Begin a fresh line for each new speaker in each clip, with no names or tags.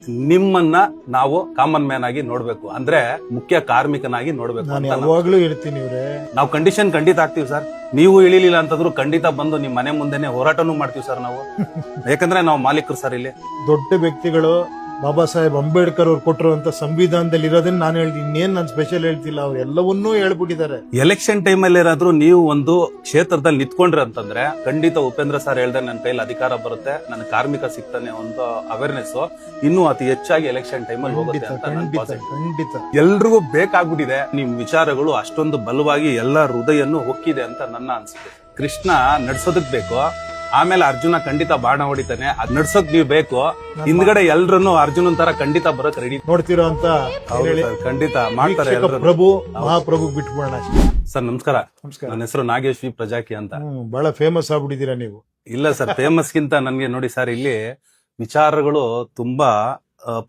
ನಿಮ್ಮನ್ನ ನಾವು common man ಆಗಿ ನೋಡ್ಬೇಕು, ಅಂದ್ರೆ ಮುಖ್ಯ ಕಾರ್ಮಿಕನಾಗಿ ನೋಡ್ಬೇಕು
ನಾನು
ಅಂತ
ಯಾವಾಗ್ಲೂ ಇರ್ತೀನಿ ಇವ್ರೆ.
ನಾವು ಕಂಡೀಷನ್ ಖಂಡಿತ ಆಗ್ತೀವಿ ಸರ್. ನೀವು ಇಳಿಲಿಲ್ಲ ಅಂತಂದ್ರು ಖಂಡಿತ ಬಂದು ನಿಮ್ ಮನೆ ಮುಂದೆನೆ ಹೋರಾಟನೂ ಮಾಡ್ತೀವಿ ಸರ್ ನಾವು. ಯಾಕಂದ್ರೆ ನಾವು ಮಾಲೀಕರು ಸರ್ ಇಲ್ಲಿ.
ದೊಡ್ಡ ವ್ಯಕ್ತಿಗಳು ಬಾಬಾ ಸಾಹೇಬ್ ಅಂಬೇಡ್ಕರ್ ಅವ್ರು ಕೊಟ್ಟಿರುವಂತ ಸಂವಿಧಾನದಲ್ಲಿ ಇರೋದನ್ನ ನಾನು ಹೇಳ್ತೀನಿ. ಇನ್ನೇನ್ ನಾನು ಸ್ಪೆಷಲ್ ಹೇಳ್ತಿಲ್ಲ, ಅವ್ರು ಎಲ್ಲವನ್ನೂ ಹೇಳ್ಬಿಟ್ಟಿದ್ದಾರೆ.
ಎಲೆಕ್ಷನ್ ಟೈಮ್ ಅಲ್ಲಿ ಏನಾದ್ರೂ ನೀವು ಒಂದು ಕ್ಷೇತ್ರದಲ್ಲಿ ನಿಂತ್ಕೊಂಡ್ರೆ ಅಂತಂದ್ರೆ ಖಂಡಿತ ಉಪೇಂದ್ರ ಸರ್ ಹೇಳ್ದೆ ನನ್ನ ಕೈಲಿ ಅಧಿಕಾರ ಬರುತ್ತೆ, ನನ್ನ ಕಾರ್ಮಿಕ ಸಿಗ್ತಾನೆ ಒಂದು ಅವೇರ್ನೆಸ್ ಇನ್ನೂ ಅತಿ ಹೆಚ್ಚಾಗಿ ಎಲೆಕ್ಷನ್ ಟೈಮ್ ಅಲ್ಲಿ ಹೋಗುತ್ತೆ
ಖಂಡಿತ
ಅಂತ ನನ್ನ
ಖಂಡಿತ
positive.
ಖಂಡಿತ.
ಎಲ್ರಿಗೂ ಬೇಕಾಗ್ಬಿಟ್ಟಿದೆ ನಿಮ್ ವಿಚಾರಗಳು ಅಷ್ಟೊಂದು ಬಲವಾಗಿ ಎಲ್ಲ ಹೃದಯನ್ನು ಹೊಕ್ಕಿದೆ ಅಂತ ನನ್ನ ಅನ್ಸುತ್ತೆ. ಕೃಷ್ಣ ನಡ್ಸೋದಕ್ ಬೇಕು, ಆಮೇಲೆ ಅರ್ಜುನ ಖಂಡಿತ ಬಾಣ ಹೊಡಿತಾನೆ, ಅದ್ ನಡ್ಸೋಕ್ ನೀವು ಬೇಕು. ಹಿಂದ್ಗಡೆ ಎಲ್ರನ್ನು ಅರ್ಜುನನ್ ತರ ಖಂಡಿತ ಬರೋಕ್ ರೆಡಿ.
ನೋಡ್ತಿರೋ ಅಂತ
ಖಂಡಿತ ಮಾಡ್ತಾರೆ ಎಲ್ರು.
ಪ್ರಭು ಮಹಾಪ್ರಭು ಬಿಟ್ಬಿಡೋಣ ಅಷ್ಟೇ.
ಸರ್ ನಮಸ್ಕಾರ.
ನಮಸ್ಕಾರ.
ನನ್ನ ಹೆಸರು ನಾಗೇಶ್ ವಿ ಪ್ರಜಾಕಿ ಅಂತ.
ಬಹಳ ಫೇಮಸ್ ಆಗ್ಬಿಟ್ಟಿದ್ದೀರಾ ನೀವು.
ಇಲ್ಲ ಸರ್, ಫೇಮಸ್ ಗಿಂತ ನನ್ಗೆ ನೋಡಿ ಸರ್, ಇಲ್ಲಿ ವಿಚಾರಗಳು ತುಂಬಾ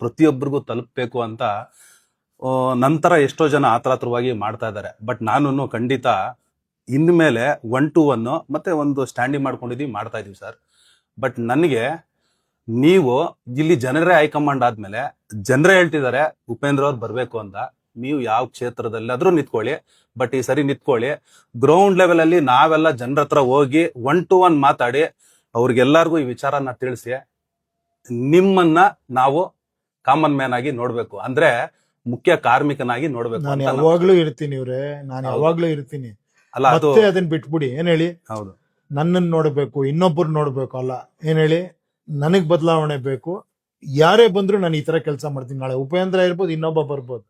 ಪ್ರತಿಯೊಬ್ಬರಿಗೂ ತಲುಪಬೇಕು ಅಂತ ನಂತರ ಎಷ್ಟೋ ಜನ ಆತರಾತ್ರವಾಗಿ ಮಾಡ್ತಾ ಇದ್ದಾರೆ. ಬಟ್ ನಾನು ಖಂಡಿತ ಇನ್ಮೇಲೆ 1 to 1 ಮತ್ತೆ ಒಂದು ಸ್ಟ್ಯಾಂಡಿಂಗ್ ಮಾಡ್ಕೊಂಡಿದೀವಿ, ಮಾಡ್ತಾ ಇದೀವಿ ಸರ್. ಬಟ್ ನನಗೆ ನೀವು ಇಲ್ಲಿ ಜನರೇ ಹೈಕಮಾಂಡ್ ಆದ್ಮೇಲೆ ಜನರೇ ಹೇಳ್ತಿದ್ದಾರೆ ಉಪೇಂದ್ರ ಅವ್ರು ಬರ್ಬೇಕು ಅಂತ. ನೀವು ಯಾವ ಕ್ಷೇತ್ರದಲ್ಲಾದ್ರೂ ನಿಂತ್ಕೊಳ್ಳಿ, ಬಟ್ ಈ ಸರಿ ನಿಂತ್ಕೊಳ್ಳಿ. ಗ್ರೌಂಡ್ ಲೆವೆಲ್ ಅಲ್ಲಿ ನಾವೆಲ್ಲ ಜನರ ಹತ್ರ ಹೋಗಿ 1 to 1 ಮಾತಾಡಿ ಅವ್ರಿಗೆಲ್ಲರಿಗೂ ಈ ವಿಚಾರನ ತಿಳಿಸಿ ನಿಮ್ಮನ್ನ ನಾವು ಕಾಮನ್ ಮ್ಯಾನ್ ಆಗಿ ನೋಡ್ಬೇಕು, ಅಂದ್ರೆ ಮುಖ್ಯ ಕಾರ್ಮಿಕನಾಗಿ ನೋಡ್ಬೇಕು
ನಾನು
ಅಂತ ನಾವು-
ಯಾವಾಗ್ಲೂ ಇರ್ತೀನಿ ಇವ್ರೆ. ನಾನು ಯಾವಾಗ್ಲೂ ಇರ್ತೀನಿ.
ಅಲ್ಲ ಅದು
ಮತ್ತೆ ಅದನ್ನ ಬಿಟ್ಬಿಡಿ. ಏನ್ ಹೇಳಿ,
ಹೌದು.
ನನ್ನನ್ನು ನೋಡ್ಬೇಕು, ಇನ್ನೊಬ್ಬರು ನೋಡ್ಬೇಕು ಅಲ್ಲ. ಏನ್ ಹೇಳಿ, ನನಗ್ ಬದಲಾವಣೆ ಬೇಕು. ಯಾರೇ ಬಂದ್ರು ನಾನು ಈ ತರ ಕೆಲಸ ಮಾಡ್ತೀನಿ. ನಾಳೆ ಉಪೇಂದ್ರ ಇರ್ಬೋದು, ಇನ್ನೊಬ್ಬ ಬರ್ಬೋದು.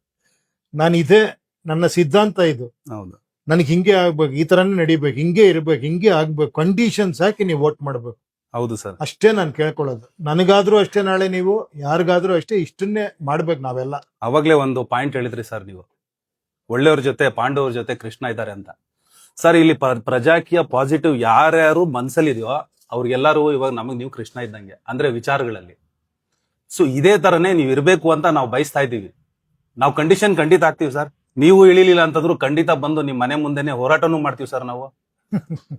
ನಾನು ಇದೇ ನನ್ನ ಸಿದ್ಧಾಂತ ಇದು.
ಹೌದು
ನನಗೆ ಹಿಂಗೆ ಆಗ್ಬೇಕು, ಈ ತರನೇ ನಡಿಬೇಕು, ಹಿಂಗೆ ಇರ್ಬೇಕು, ಹಿಂಗೆ ಆಗ್ಬೇಕು. ಕಂಡೀಷನ್ಸ್ ಹಾಕಿ ನೀವು ವೋಟ್ ಮಾಡ್ಬೇಕು
ಹೌದು ಸರ್.
ಅಷ್ಟೇ ನಾನು ಕೇಳ್ಕೊಳ್ಳೋದು. ನನಗಾದ್ರೂ ಅಷ್ಟೇ, ನಾಳೆ ನೀವು ಯಾರಿಗಾದ್ರೂ ಅಷ್ಟೇ, ಇಷ್ಟನ್ನೇ ಮಾಡ್ಬೇಕು ನಾವೆಲ್ಲ.
ಅವಾಗ್ಲೇ ಒಂದು ಪಾಯಿಂಟ್ ಹೇಳಿದ್ರಿ ಸರ್ ನೀವು, ಒಳ್ಳೆಯವ್ರ ಜೊತೆ ಪಾಂಡವ್ರ ಜೊತೆ ಕೃಷ್ಣ ಇದ್ದಾರೆ ಅಂತ. ಸರ್ ಇಲ್ಲಿ ಪ್ರಜಾಕೀಯ ಪಾಸಿಟಿವ್ ಯಾರ್ಯಾರು ಮನ್ಸಲ್ಲಿದೆಯೋ ಅವ್ರಿಗೆಲ್ಲರೂ ಇವಾಗ ನಮಗ್ ನೀವು ಕೃಷ್ಣ ಇದ್ದಂಗೆ, ಅಂದ್ರೆ ವಿಚಾರಗಳಲ್ಲಿ. ಸೊ ಇದೇ ತರನೇ ನೀವು ಇರ್ಬೇಕು ಅಂತ ನಾವು ಬಯಸ್ತಾ ಇದ್ದೀವಿ. ನಾವು ಕಂಡೀಷನ್ ಖಂಡಿತ ಆಗ್ತೀವಿ ಸರ್. ನೀವು ಇಳಿಲಿಲ್ಲ ಅಂತಂದ್ರು ಖಂಡಿತ ಬಂದು ನಿಮ್ ಮನೆ ಮುಂದೆನೆ ಹೋರಾಟನೂ ಮಾಡ್ತೀವಿ ಸರ್ ನಾವು.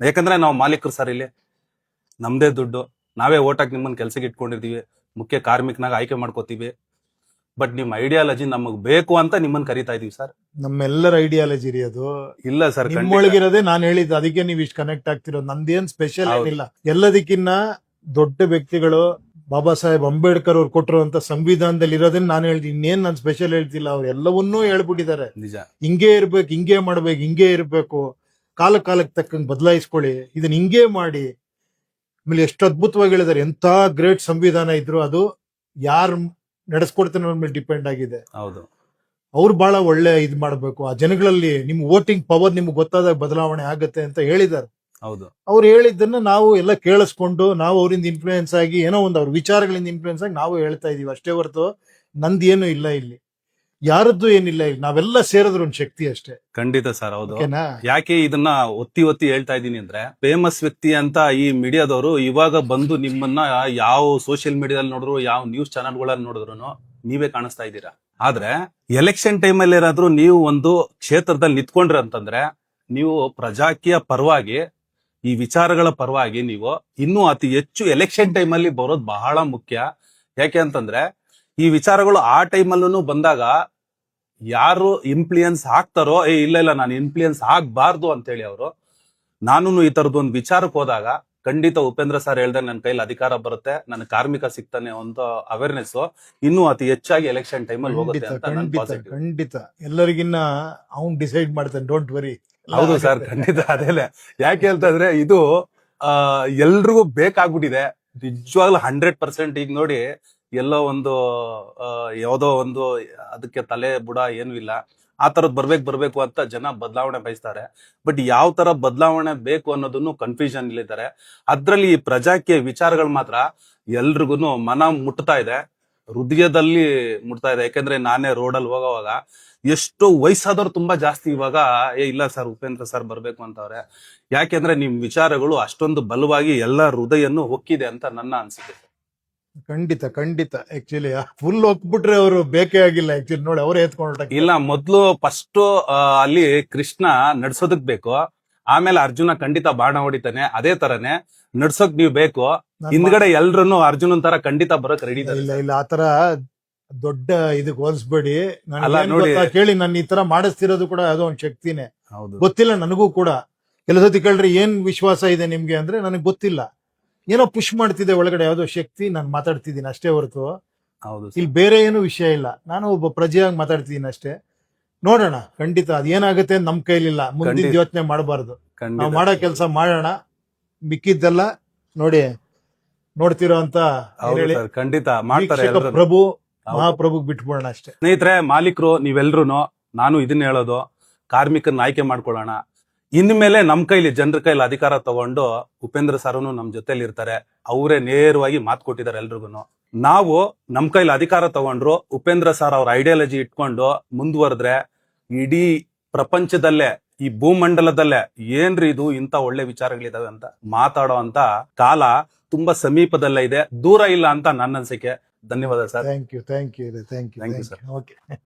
ಯಾಕಂದ್ರೆ ನಾವು ಮಾಲೀಕರು ಸರ್ ಇಲ್ಲಿ, ನಮ್ದೇ ದುಡ್ಡು, ನಾವೇ ಓಟಾಕ್ ನಿಮ್ಮನ್ನ ಕೆಲ್ಸಕ್ಕೆ ಇಟ್ಕೊಂಡಿರ್ತೀವಿ, ಮುಖ್ಯ ಕಾರ್ಮಿಕನಾಗ ಆಯ್ಕೆ ಮಾಡ್ಕೋತೀವಿ. ಬಟ್ ನಿಮ್ ಐಡಿಯಾಲಜಿ ನಮಗ್ ಬೇಕು ಅಂತ ನಿಮ್ಮನ್ನ ಕರಿತಾ ಇದೀವಿ ಸರ್.
ನಮ್ಮೆಲ್ಲರ ಐಡಿಯಾಲಜಿ ರೀ ಅದು.
ಇಲ್ಲ ಸರ್,
ನಿಮ್ಮೊಳಗಿರೋದೇ ನಾನು ಹೇಳಿದ್ದು, ಅದಕ್ಕೆ ನೀವು ಇಷ್ಟು ಕನೆಕ್ಟ್ ಆಗ್ತಿರೋದು. ನಂದೇನ್ ಸ್ಪೆಷಲ್
ಹೌದು.
ಏನಿಲ್ಲ. ಎಲ್ಲದಕ್ಕಿನ್ನ ದೊಡ್ಡ ವ್ಯಕ್ತಿಗಳು ಬಾಬಾ ಸಾಹೇಬ್ ಅಂಬೇಡ್ಕರ್ ಅವ್ರು ಕೊಟ್ಟಿರುವಂತ ಸಂವಿಧಾನದಲ್ಲಿ ಇರೋದನ್ನ ನಾನು ಹೇಳ್ತೀನಿ. ಇನ್ನೇನ್ ನಾನು ಸ್ಪೆಷಲ್ ಹೇಳ್ತಿಲ್ಲ, ಅವ್ರು ಎಲ್ಲವನ್ನೂ ಹೇಳ್ಬಿಟ್ಟಿದ್ದಾರೆ.
ನಿಜ.
ಹಿಂಗೆ ಇರ್ಬೇಕು, ಹಿಂಗೆ ಮಾಡ್ಬೇಕು, ಹಿಂಗೆ ಇರ್ಬೇಕು, ಕಾಲಕ್ಕೆ ತಕ್ಕಂಗೆ ಬದಲಾಯಿಸ್ಕೊಳ್ಳಿ, ಇದನ್ನ ಹಿಂಗೆ ಮಾಡಿ. ಆಮೇಲೆ ಎಷ್ಟು ಅದ್ಭುತವಾಗಿ ಹೇಳಿದ್ದಾರೆ. ಎಂತ ಗ್ರೇಟ್ ಸಂವಿಧಾನ ಇದ್ರು ಅದು ಯಾರು ನಡೆಸ್ಕೊಡ್ತಾನೆ ಅವ್ರ ಮೇಲೆ ಡಿಪೆಂಡ್ ಆಗಿದೆ.
ಹೌದು.
ಅವ್ರು ಬಹಳ ಒಳ್ಳೆ ಇದ್ ಮಾಡ್ಬೇಕು. ಆ ಜನಗಳಲ್ಲಿ ನಿಮ್ ವೋಟಿಂಗ್ ಪವರ್ ನಿಮ್ಗೆ ಗೊತ್ತಾದಾಗ ಬದಲಾವಣೆ ಆಗತ್ತೆ ಅಂತ ಹೇಳಿದ್ದಾರೆ.
ಹೌದು.
ಅವ್ರು ಹೇಳಿದ್ದನ್ನ ನಾವು ಎಲ್ಲ ಕೇಳಿಸ್ಕೊಂಡು, ನಾವು ಅವರಿಂದ ಇನ್ಫ್ಲೂಯೆನ್ಸ್ ಆಗಿ, ಏನೋ ಒಂದು ಅವ್ರ ವಿಚಾರಗಳಿಂದ ಇನ್ಫ್ಲೂಯೆನ್ಸ್ ಆಗಿ ನಾವು ಹೇಳ್ತಾ ಇದೀವಿ ಅಷ್ಟೇ ಹೊರತು ನಂದೇನು ಇಲ್ಲ ಇಲ್ಲಿ, ಯಾರದ್ದು ಏನಿಲ್ಲ. ಇಲ್ಲಿ ನಾವೆಲ್ಲ ಸೇರಿದ್ರು ಒಂದು ಶಕ್ತಿ ಅಷ್ಟೇ.
ಖಂಡಿತ ಸರ್. ಹೌದು.
ಓಕೆನಾ?
ಯಾಕೆ ಇದನ್ನ ಒತ್ತಿ ಹೇಳ್ತಾ ಇದ್ದೀನಿ ಅಂದ್ರೆ, ಫೇಮಸ್ ವ್ಯಕ್ತಿ ಅಂತ ಈ ಮೀಡಿಯಾದವರು ಇವಾಗ ಬಂದು ನಿಮ್ಮನ್ನ ಯಾವ ಸೋಷಿಯಲ್ ಮೀಡಿಯಾದಲ್ಲಿ ನೋಡಿದ್ರು, ಯಾವ ನ್ಯೂಸ್ ಚಾನೆಲ್ಗಳಲ್ಲಿ ನೋಡಿದ್ರು ನೀವೇ ಕಾಣಿಸ್ತಾ ಇದ್ದೀರಾ. ಆದ್ರೆ ಎಲೆಕ್ಷನ್ ಟೈಮ್ ಅಲ್ಲಿ ಏನಾದ್ರೂ ನೀವು ಒಂದು ಕ್ಷೇತ್ರದಲ್ಲಿ ನಿಂತ್ಕೊಂಡ್ರೆ ಅಂತಂದ್ರೆ, ನೀವು ಪ್ರಜಾಕೀಯ ಪರವಾಗಿ, ಈ ವಿಚಾರಗಳ ಪರವಾಗಿ ನೀವು ಇನ್ನೂ ಅತಿ ಹೆಚ್ಚು ಎಲೆಕ್ಷನ್ ಟೈಮ್ ಅಲ್ಲಿ ಬರೋದು ಬಹಳ ಮುಖ್ಯ. ಯಾಕೆ ಅಂತಂದ್ರೆ ಈ ವಿಚಾರಗಳು ಆ ಟೈಮಲ್ಲೂ ಬಂದಾಗ ಯಾರು ಇನ್ಫ್ಲೂಯೆನ್ಸ್ ಆಗ್ತಾರೋ, ಇಲ್ಲ ನಾನು ಇನ್ಫ್ಲೂಯೆನ್ಸ್ ಆಗ್ಬಾರ್ದು ಅಂತೇಳಿ ಅವರು, ನಾನು ಈ ತರದ್ದು ಒಂದು ವಿಚಾರಕ್ಕೆ ಹೋದಾಗ ಖಂಡಿತ ಉಪೇಂದ್ರ ಸರ್ ಹೇಳ್ದೆ ನನ್ನ ಕೈಲಿ ಅಧಿಕಾರ ಬರುತ್ತೆ, ನನ್ನ ಕಾರ್ಮಿಕ ಸಿಗ್ತಾನೆ ಒಂದು ಅವೇರ್ನೆಸ್ ಇನ್ನೂ ಅತಿ ಹೆಚ್ಚಾಗಿ ಎಲೆಕ್ಷನ್ ಟೈಮ್ ಅಲ್ಲಿ ಹೋಗುತ್ತೆ ಅಂತ ನನ್ನ
ಖಂಡಿತ
ಪಾಸಿಟಿವ್.
ಖಂಡಿತ. ಎಲ್ಲರಿಗಿನ್ನ ಅವ್ನ್ ಡಿಸೈಡ್ ಮಾಡ್ತಾನೆ, ಡೋಂಟ್ ವರಿ.
ಹೌದು ಸರ್, ಖಂಡಿತ. ಅದೇಲೆ ಯಾಕೆ ಅಂತಂದ್ರೆ ಇದು ಎಲ್ರಿಗೂ ಬೇಕಾಗ್ಬಿಟ್ಟಿದೆ ನಿಜವಾಗ್ಲೂ 100%. ಈಗ ನೋಡಿ, ಎಲ್ಲೋ ಒಂದು ಯಾವ್ದೋ ಒಂದು ಅದಕ್ಕೆ ತಲೆ ಬುಡ ಏನು ಇಲ್ಲ, ಆ ತರದ್ ಬರ್ಬೇಕು ಅಂತ ಜನ ಬದಲಾವಣೆ ಬಯಸ್ತಾರೆ. ಬಟ್ ಯಾವ ತರ ಬದಲಾವಣೆ ಬೇಕು ಅನ್ನೋದನ್ನು ಕನ್ಫ್ಯೂಷನ್ ಇಲ್ಲಿದ್ದಾರೆ. ಅದ್ರಲ್ಲಿ ಈ ಪ್ರಜಾಕೀಯ ವಿಚಾರಗಳು ಮಾತ್ರ ಎಲ್ರಿಗೂ ಮನ ಮುಟ್ತಾ ಇದೆ, ಹೃದಯದಲ್ಲಿ ಮುಟ್ತಾ ಇದೆ. ಯಾಕಂದ್ರೆ ನಾನೇ ರೋಡಲ್ಲಿ ಹೋಗೋವಾಗ ಎಷ್ಟೋ ವಯಸ್ಸಾದವ್ರು ತುಂಬಾ ಜಾಸ್ತಿ ಇವಾಗ ಇಲ್ಲ ಸರ್ ಉಪೇಂದ್ರ ಸರ್ ಬರ್ಬೇಕು ಅಂತವ್ರೆ. ಯಾಕೆಂದ್ರೆ ನಿಮ್ ವಿಚಾರಗಳು ಅಷ್ಟೊಂದು ಬಲವಾಗಿ ಎಲ್ಲ ಹೃದಯನ್ನು ಹೊಕ್ಕಿದೆ ಅಂತ ನನ್ನ ಅನ್ಸಿಕೆ.
ಖಂಡಿತ ಖಂಡಿತ. ಆಕ್ಚುಲಿ ಫುಲ್ ಹೋಗ್ಬಿಟ್ರೆ ಅವರು ಬೇಕೇ ಆಗಿಲ್ಲ. ಆಕ್ಚುಲಿ ನೋಡಿ, ಅವರೇ ಎತ್ಕೊಂಡ.
ಇಲ್ಲ, ಮೊದ್ಲು ಫಸ್ಟ್ ಅಲ್ಲಿ ಕೃಷ್ಣ ನಡ್ಸೋದಕ್ ಬೇಕು, ಆಮೇಲೆ ಅರ್ಜುನ ಖಂಡಿತ ಬಾಣ ಹೊಡಿತಾನೆ. ಅದೇ ತರನೇ ನಡ್ಸೋಕ್ ನೀವು ಬೇಕು, ಹಿಂದ್ಗಡೆ ಎಲ್ರನ್ನು ಅರ್ಜುನನ್ ತರ ಖಂಡಿತ ಬರೋಕ್ ರೆಡಿ
ಇಲ್ಲ ಇಲ್ಲ, ಆತರ ದೊಡ್ಡ ಇದಕ್ಕೆ ಹೋಲಿಸ್ಬೇಡಿ.
ಅಲ್ಲ
ನನಗೆ
ನೋಡಿ.
ಕೇಳಿ ನಾನು ಈ ತರ ಮಾಡಿಸ್ತಿರೋದು ಕೂಡ ಯಾವುದೋ ಒಂದು ಶಕ್ತಿನೇ.
ಹೌದು
ಗೊತ್ತಿಲ್ಲ ನನಗೂ ಕೂಡ. ಕೆಲವು ಸತಿ ಕೇಳ್ರಿ ಏನ್ ವಿಶ್ವಾಸ ಇದೆ ನಿಮ್ಗೆ ಅಂದ್ರೆ ನನಗೆ ಗೊತ್ತಿಲ್ಲ. ಏನೋ ಪುಷ್ ಮಾಡ್ತಿದೆ ಒಳಗಡೆ ಯಾವುದೋ ಶಕ್ತಿ. ನಾನು ಮಾತಾಡ್ತಿದ್ದೀನಿ ಅಷ್ಟೇ ಹೊರತು
ಹೌದು
ಇಲ್ಲಿ ಬೇರೆ ಏನು ವಿಷಯ ಇಲ್ಲ. ನಾನು ಒಬ್ಬ ಪ್ರಜೆಯಾಗಿ ಮಾತಾಡ್ತಿದ್ದೀನಿ ಅಷ್ಟೇ. ನೋಡೋಣ, ಖಂಡಿತ ಅದೇನಾಗುತ್ತೆ ಅಂತ ನಮ್ ಕೈಲಿಲ್ಲ. ಮುಂದಿನ
ಖಂಡಿತ.
ಯೋಚನೆ ಮಾಡಬಾರ್ದು.
ಖಂಡಿತ.
ನಾವು ಮಾಡೋ ಕೆಲಸ ಮಾಡೋಣ. ಮಿಕ್ಕಿದ್ದೆಲ್ಲ ನೋಡಿ ನೋಡ್ತಿರೋ ಅಂತ
ಹೌದು ಸರ್, ಖಂಡಿತ ಮಾಡ್ತಾರೆ ಎಲ್ರು.
ಪ್ರಭು
ಹೌದು.
ಮಹಾಪ್ರಭುಗ್ ಬಿಟ್ಬಿಡೋಣ ಅಷ್ಟೇ.
ಸ್ನೇಹಿತರೆ, ಮಾಲೀಕರು ನೀವೆಲ್ರು ನಾನು ಇದನ್ನ ಹೇಳೋದು, ಕಾರ್ಮಿಕರನ್ನ ಆಯ್ಕೆ ಮಾಡ್ಕೊಳ್ಳೋಣ. ಇನ್ಮೇಲೆ ನಮ್ ಕೈಲಿ, ಜನರ ಕೈಲಿ ಅಧಿಕಾರ ತಗೊಂಡು ಉಪೇಂದ್ರ ಸರ್ನು ನಮ್ ಜೊತೆಲಿ ಇರ್ತಾರೆ. ಅವರೇ ನೇರವಾಗಿ ಮಾತು ಕೊಟ್ಟಿದ್ದಾರೆ ಎಲ್ರಿಗೂ. ನಾವು ನಮ್ ಕೈಲಿ ಅಧಿಕಾರ ತಗೊಂಡ್ರು ಉಪೇಂದ್ರ ಸರ್ ಅವ್ರ ಐಡಿಯಾಲಜಿ ಇಟ್ಕೊಂಡು ಮುಂದುವರೆದ್ರೆ ಇಡೀ ಪ್ರಪಂಚದಲ್ಲೇ, ಈ ಭೂಮಂಡಲದಲ್ಲೇ ಏನ್ರಿ ಇದು ಇಂತ ಒಳ್ಳೆ ವಿಚಾರಗಳಿದಾವೆ ಅಂತ ಮಾತಾಡೋ ಅಂತ ಕಾಲ ತುಂಬಾ ಸಮೀಪದಲ್ಲೇ ಇದೆ, ದೂರ ಇಲ್ಲ ಅಂತ ನನ್ನ ಅನ್ಸಿಕೆ. ಧನ್ಯವಾದ sir.
Thank you
Thank you, sir.
Okay.